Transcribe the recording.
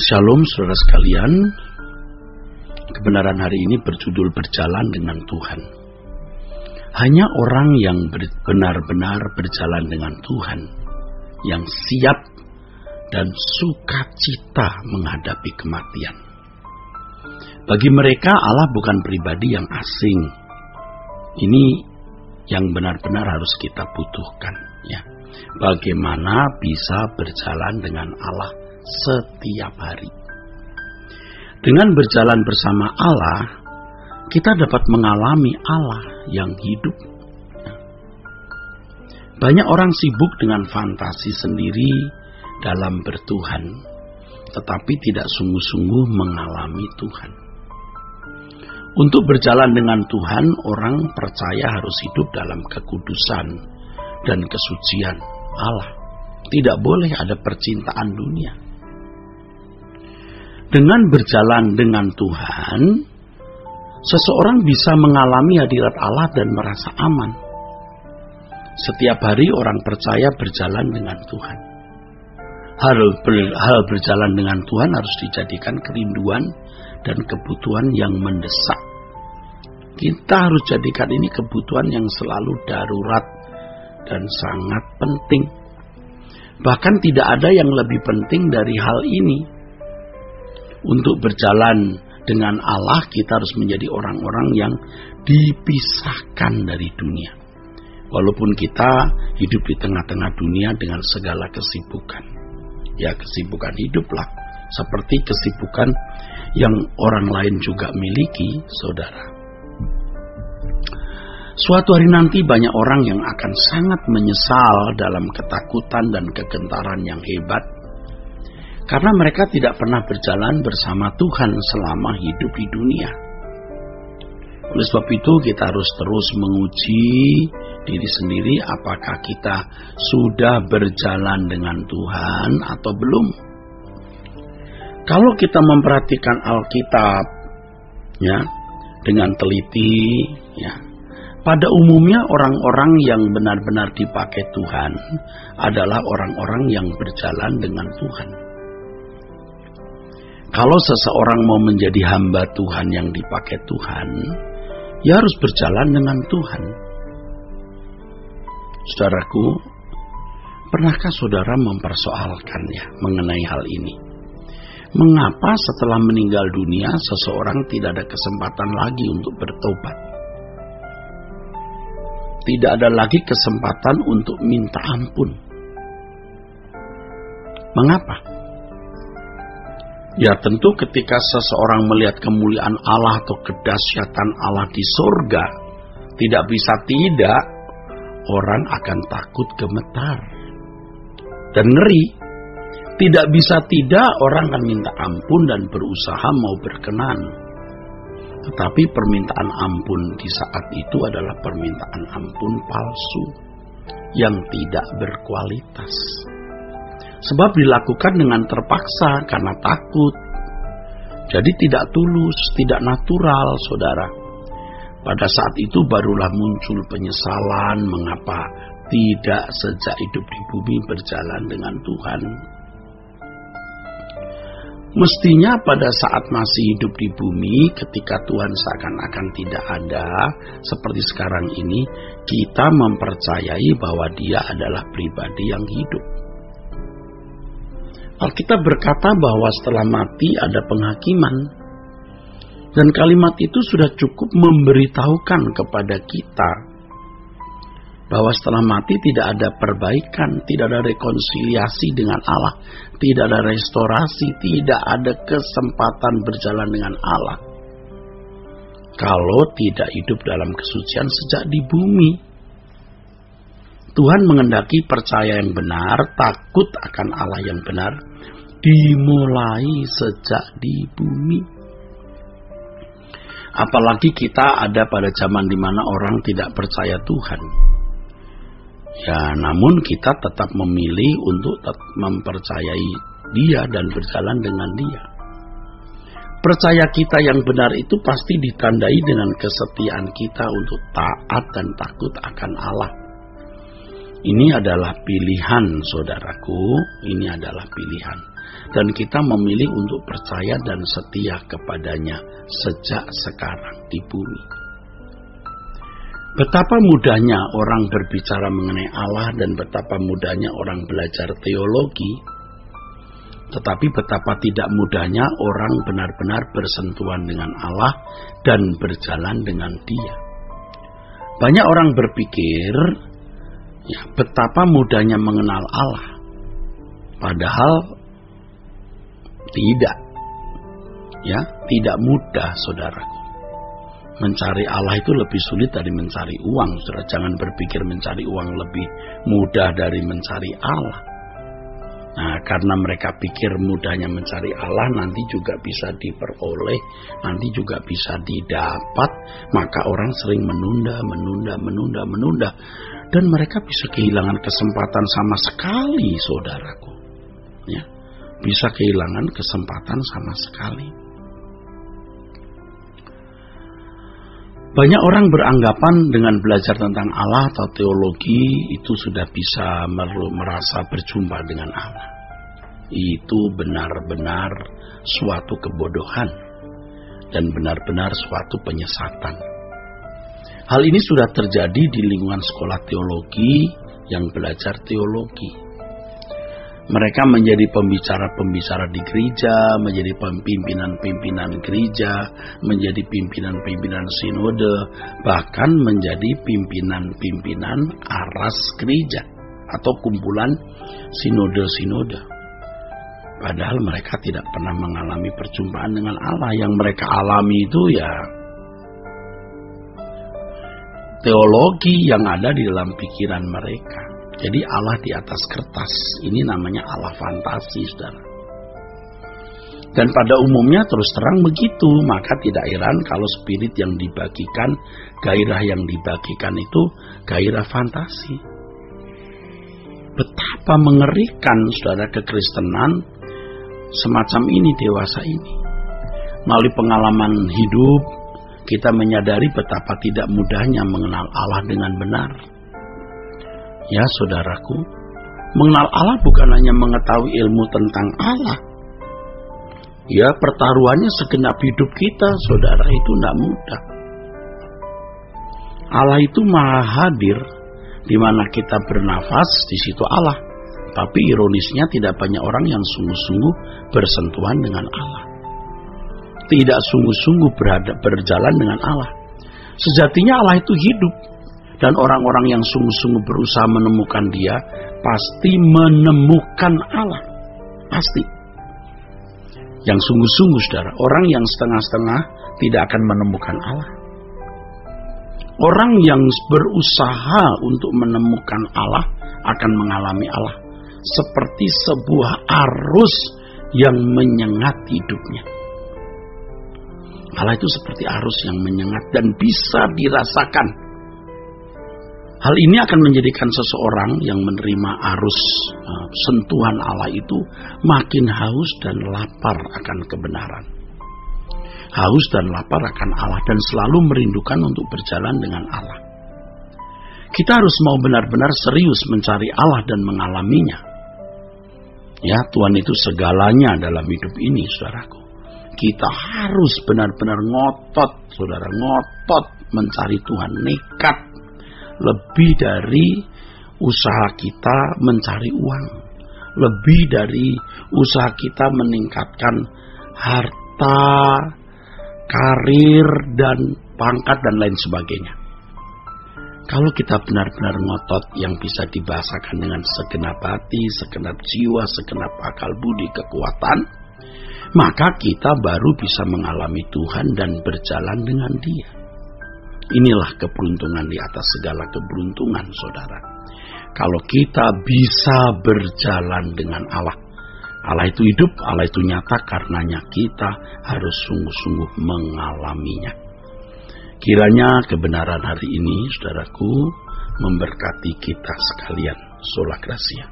Shalom saudara sekalian, kebenaran hari ini berjudul berjalan dengan Tuhan. Hanya orang yang benar-benar berjalan dengan Tuhan, yang siap dan sukacita menghadapi kematian. Bagi mereka Allah bukan pribadi yang asing. Ini yang benar-benar harus kita butuhkan, ya. Bagaimana bisa berjalan dengan Allah setiap hari. Dengan berjalan bersama Allah, kita dapat mengalami Allah yang hidup. Banyak orang sibuk dengan fantasi sendiri dalam bertuhan, tetapi tidak sungguh-sungguh mengalami Tuhan. Untuk berjalan dengan Tuhan, orang percaya harus hidup dalam kekudusan dan kesucian Allah. Tidak boleh ada percintaan dunia. Dengan berjalan dengan Tuhan, seseorang bisa mengalami hadirat Allah dan merasa aman. Setiap hari orang percaya berjalan dengan Tuhan. Hal berjalan dengan Tuhan harus dijadikan kerinduan dan kebutuhan yang mendesak. Kita harus jadikan ini kebutuhan yang selalu darurat dan sangat penting. Bahkan tidak ada yang lebih penting dari hal ini. Untuk berjalan dengan Allah, kita harus menjadi orang-orang yang dipisahkan dari dunia. Walaupun kita hidup di tengah-tengah dunia dengan segala kesibukan. Ya, kesibukan hiduplah. Seperti kesibukan yang orang lain juga miliki, saudara. Suatu hari nanti banyak orang yang akan sangat menyesal dalam ketakutan dan kegentaran yang hebat. Karena mereka tidak pernah berjalan bersama Tuhan selama hidup di dunia. Oleh sebab itu kita harus terus menguji diri sendiri apakah kita sudah berjalan dengan Tuhan atau belum. Kalau kita memperhatikan Alkitab ya, dengan teliti ya, pada umumnya orang-orang yang benar-benar dipakai Tuhan adalah orang-orang yang berjalan dengan Tuhan. Kalau seseorang mau menjadi hamba Tuhan yang dipakai Tuhan, ya harus berjalan dengan Tuhan. Saudaraku, pernahkah saudara mempersoalkan ya mengenai hal ini? Mengapa setelah meninggal dunia seseorang tidak ada kesempatan lagi untuk bertobat? Tidak ada lagi kesempatan untuk minta ampun. Mengapa? Ya tentu ketika seseorang melihat kemuliaan Allah atau kedahsyatan Allah di surga, tidak bisa tidak, orang akan takut gemetar dan ngeri. Tidak bisa tidak, orang akan minta ampun dan berusaha mau berkenan. Tetapi permintaan ampun di saat itu adalah permintaan ampun palsu yang tidak berkualitas. Sebab dilakukan dengan terpaksa karena takut. Jadi tidak tulus, tidak natural, saudara. Pada saat itu barulah muncul penyesalan mengapa tidak sejak hidup di bumi berjalan dengan Tuhan. Mestinya pada saat masih hidup di bumi, ketika Tuhan seakan-akan tidak ada, seperti sekarang ini, kita mempercayai bahwa Dia adalah pribadi yang hidup. Alkitab berkata bahwa setelah mati ada penghakiman. Dan kalimat itu sudah cukup memberitahukan kepada kita bahwa setelah mati tidak ada perbaikan, tidak ada rekonsiliasi dengan Allah, tidak ada restorasi, tidak ada kesempatan berjalan dengan Allah. Kalau tidak hidup dalam kesucian sejak di bumi. Tuhan mengendaki percaya yang benar, takut akan Allah yang benar, dimulai sejak di bumi. Apalagi kita ada pada zaman di mana orang tidak percaya Tuhan. Ya, namun kita tetap memilih untuk mempercayai Dia dan berjalan dengan Dia. Percaya kita yang benar itu pasti ditandai dengan kesetiaan kita untuk taat dan takut akan Allah. Ini adalah pilihan, saudaraku. Ini adalah pilihan. dan kita memilih untuk percaya dan setia kepadanya sejak sekarang di bumi. Betapa mudahnya orang berbicara mengenai Allah dan betapa mudahnya orang belajar teologi, tetapi betapa tidak mudahnya orang benar-benar bersentuhan dengan Allah dan berjalan dengan Dia. Banyak orang berpikir, ya, betapa mudahnya mengenal Allah. Padahal tidak. Ya, tidak mudah, saudaraku. Mencari Allah itu lebih sulit dari mencari uang. Saudara, jangan berpikir mencari uang lebih mudah dari mencari Allah. Nah, karena mereka pikir mudahnya mencari Allah nanti juga bisa diperoleh, nanti juga bisa didapat, maka orang sering menunda, dan mereka bisa kehilangan kesempatan sama sekali, saudaraku. Ya, bisa kehilangan kesempatan sama sekali. Banyak orang beranggapan dengan belajar tentang Allah atau teologi itu sudah bisa merasa berjumpa dengan Allah. Itu benar-benar suatu kebodohan dan benar-benar suatu penyesatan. Hal ini sudah terjadi di lingkungan sekolah teologi yang belajar teologi. Mereka menjadi pembicara-pembicara di gereja, menjadi pimpinan-pimpinan gereja, menjadi pimpinan-pimpinan sinode, bahkan menjadi pimpinan-pimpinan aras gereja atau kumpulan sinode-sinode. Padahal mereka tidak pernah mengalami perjumpaan dengan Allah. Yang mereka alami itu ya teologi yang ada di dalam pikiran mereka. Jadi Allah di atas kertas, ini namanya Allah fantasi, saudara. Dan pada umumnya terus terang begitu, maka tidak heran kalau spirit yang dibagikan, gairah yang dibagikan itu gairah fantasi. Betapa mengerikan, saudara, kekristenan semacam ini dewasa ini. Melalui pengalaman hidup, kita menyadari betapa tidak mudahnya mengenal Allah dengan benar. Ya, saudaraku, mengenal Allah bukan hanya mengetahui ilmu tentang Allah. Ya, pertaruhannya segenap hidup kita, saudara, itu tidak mudah. Allah itu maha hadir, di mana kita bernafas, di situ Allah. Tapi ironisnya tidak banyak orang yang sungguh-sungguh bersentuhan dengan Allah. Tidak sungguh-sungguh berjalan dengan Allah. Sejatinya Allah itu hidup. Dan orang-orang yang sungguh-sungguh berusaha menemukan Dia pasti menemukan Allah. Pasti. Yang sungguh-sungguh, saudara. Orang yang setengah-setengah tidak akan menemukan Allah. Orang yang berusaha untuk menemukan Allah akan mengalami Allah. Seperti sebuah arus yang menyengat hidupnya. Allah itu seperti arus yang menyengat dan bisa dirasakan. Hal ini akan menjadikan seseorang yang menerima arus sentuhan Allah itu makin haus dan lapar akan kebenaran. Haus dan lapar akan Allah dan selalu merindukan untuk berjalan dengan Allah. Kita harus mau benar-benar serius mencari Allah dan mengalaminya. Ya, Tuhan itu segalanya dalam hidup ini, saudaraku. Kita harus benar-benar ngotot, saudara, ngotot mencari Tuhan, nekat. Lebih dari usaha kita mencari uang. Lebih dari usaha kita meningkatkan harta, karir, dan pangkat, dan lain sebagainya. Kalau kita benar-benar ngotot yang bisa dibahasakan dengan segenap hati, segenap jiwa, segenap akal budi, kekuatan, maka kita baru bisa mengalami Tuhan dan berjalan dengan Dia. Inilah keberuntungan di atas segala keberuntungan, saudara. Kalau kita bisa berjalan dengan Allah. Allah itu hidup, Allah itu nyata, karenanya kita harus sungguh-sungguh mengalaminya. Kiranya kebenaran hari ini, saudaraku, memberkati kita sekalian. Sola Gracia.